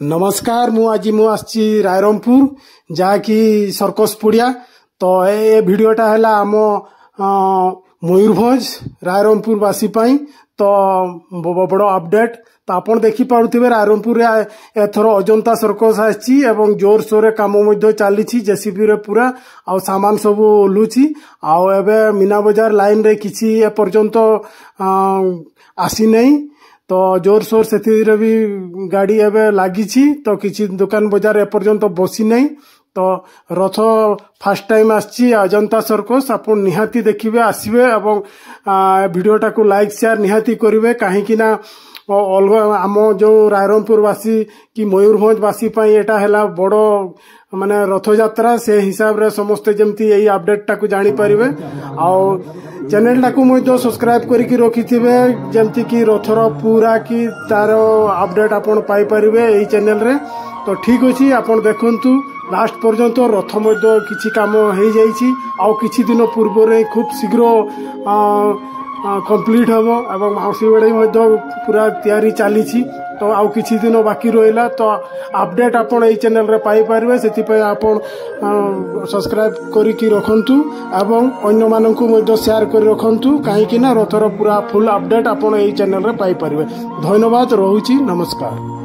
नमस्कार मु आज आसी रायरंगपुर जहाँकि सर्कस पड़िया तो ए भिडटा है आम मयूरभंज रायरंगपुर वासी तो बड़ अपडेट तो आपन देखि पारुथिबे रायरंगपुर एथर अजंता सर्कस आछि एवं जोर सोरे काम चली जेसीबी रे पूरा आ सामान सब ओलुछि आउ एबे मीना बाजार लाइन रे किछि ए पर्यंत आसी नहीं तो जोर सोर से भी गाड़ी एवं लगी तो किसी दुकान बाजार एपर्यंत बसी नहीं तो रथ फास्ट टाइम आसी अजंता सर्कस आप निहाती देखिए आसवे एवं वीडियोटा को लाइक शेयर निहाती करेंगे कहीं अलग आम जो रायरंगपुर वासी कि मयूरभंज वासी एटा है बड़ माने रथ यात्रा से हिसाब रे समस्ते जमती यही अपडेट टाकू जानी परिवे आउ चैनल टाकू मध्य सब्सक्राइब करिकी रखिथिबे जमती कि रथर पूरा कि तार अपडेट आपण पाई परिवे एही चैनल रे तो ठीक अछि आपण देखंतु लास्ट पर्यंत रथ मध्य किछि काम हे जाईछि आउ किछि दिन पूर्व रे खूब शीघ्र कंप्लीट हबो एवं माउसी बेड़े पूरा तैयारी चली तो आउ किछि दिन बाकी रहिला तो अपडेट आपण ए चैनल रे पाई परिवे सेति पय आपण सब्सक्राइब करिकी रखंतु एवं अन्य माननकु मध्य शेयर करि रखंतु काहे कि ना रथर पूरा फुल अपडेट आपण ए चैनल रे पाई परिवे धन्यवाद रहुछि नमस्कार।